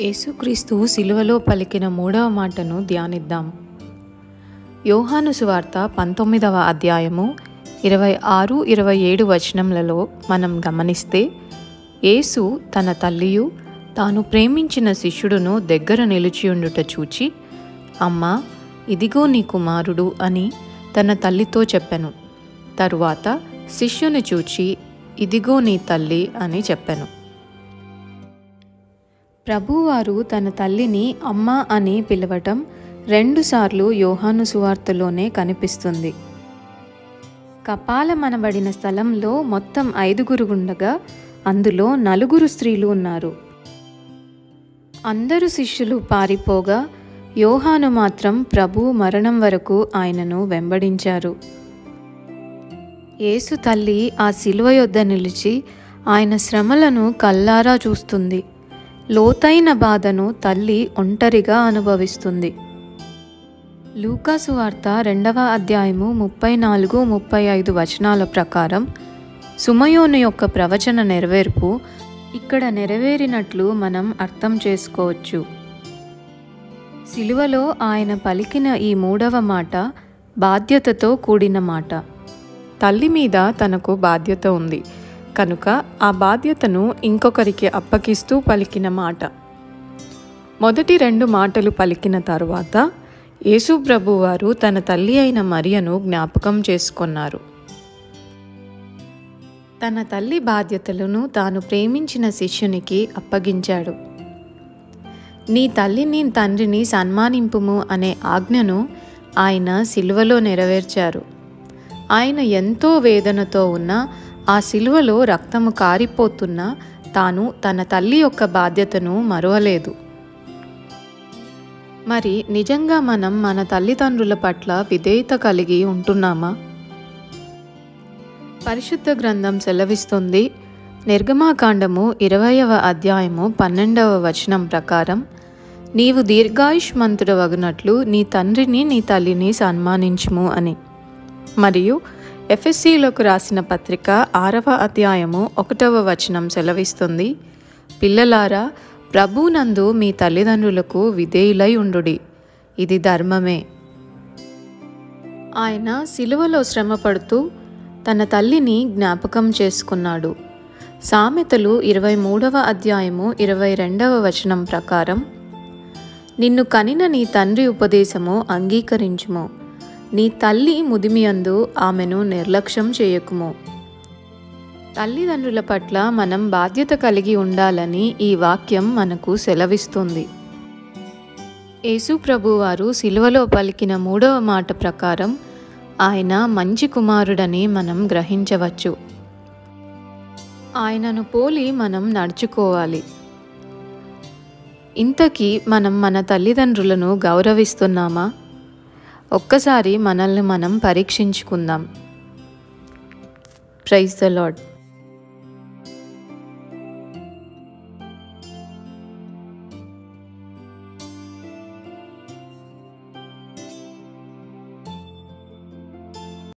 యేసుక్రీస్తు సిలువలో పలికిన మూడవ మాటను ధ్యానిద్దాం. యోహాను సువార్త 19వ అధ్యాయము 26-27 వచనములలో మనం గమనిస్తే, యేసు తన తల్లియు తాను ప్రేమించిన శిష్యుడును దగ్గర నిలిచియుండుట చూచి, అమ్మా, ఇదిగో నీ కుమారుడు అని తన తల్లితో చెప్పెను. తరువాత శిష్యుని చూచి, ఇదిగో నీ తల్లి అని చెప్పెను. ప్రభువారు తన తల్లిని అమ్మ అని పిలవటం 2 సార్లు యోహాను సువార్తలోనే కనిపిస్తుంది. కపాలమనబడిన స్థలంలో మొత్తం 5 ఉండగా అందులో 4 స్త్రీలు ఉన్నారు. అందరు శిష్యులు పారిపోగా యోహాను మాత్రం ప్రభు మరణం వరకు ఆయనను వెంబడించారు. యేసు తల్లి ఆ శిలువ యొద్ద నిలిచి ఆయన శ్రమలను కల్లారా చూస్తుంది. లోతైన బాధను తల్లి ఒంటరిగా అనుభవిస్తుంది. లూకా సువార్త 2వ అధ్యాయము 34-35 వచనాల ప్రకారం సుమయోను యొక్క ప్రవచన నెరవేర్పు ఇక్కడ నెరవేరినట్లు మనం అర్థం చేసుకోవచ్చు. సిలువలో ఆయన పలికిన ఈ 3వ మాట బాధ్యతతో కూడిన మాట. తల్లి మీద తనకు బాధ్యత ఉంది కనుక ఆ బాధ్యతను ఇంకొకరికి అప్పగిస్తూ పలికిన మాట. మొదటి 2 మాటలు పలికిన తరువాత యేసు ప్రభువారు తన తల్లి అయిన మరియను జ్ఞాపకం చేసుకున్నారు. తన తల్లి బాధ్యతలను తాను ప్రేమించిన శిష్యునికి అప్పగించాడు. నీ తల్లిని తండ్రిని సన్మానింపుము అనే ఆజ్ఞను ఆయన సిలువలో నెరవేర్చారు. ఆయన ఎంతో వేదనతో ఉన్న ఆ సిలువలో రక్తము కారిపోతున్నా తాను తన తల్లి యొక్క బాధ్యతను మరువలేదు. మరి నిజంగా మనం మన తల్లిదండ్రుల పట్ల విధేయత కలిగి ఉంటున్నామా? పరిశుద్ధ గ్రంథం సెలవిస్తుంది, నిర్గమాకాండము 20వ అధ్యాయము 12వ వచనం ప్రకారం, నీవు దీర్ఘాయుష్మంతుడవగునట్లు నీ తండ్రిని నీ తల్లిని సన్మానించుము అని. మరియు ఎఫెసీలకు రాసిన పత్రిక 6వ అధ్యాయము 1వ వచనం సెలవిస్తుంది, పిల్లలారా, ప్రభునందు మీ తల్లిదండ్రులకు విధేయులై ఉండుడి, ఇది ధర్మమే. ఆయన సిలువలో శ్రమపడుతూ తన తల్లిని జ్ఞాపకం చేసుకున్నాడు. సామెతలు 23వ అధ్యాయము 22వ వచనం ప్రకారం, నిన్ను కనిన నీ తండ్రి ఉపదేశము అంగీకరించుము, నీ తల్లి ముదిమియందు ఆమెను నిర్లక్ష్యం చేయకుము. తల్లిదండ్రుల పట్ల మనం బాధ్యత కలిగి ఉండాలని ఈ వాక్యం మనకు సెలవిస్తుంది. యేసు ప్రభువారు సిలువలో పలికిన 3వ మాట ప్రకారం ఆయన మంచి కుమారుడని మనం గ్రహించవచ్చు. ఆయనను పోలి మనం నడుచుకోవాలి. ఇంతకీ మనం మన తల్లిదండ్రులను గౌరవిస్తున్నామా? ఒక్కసారి మనల్ని మనం పరీక్షించుకుందాం. Praise the lord.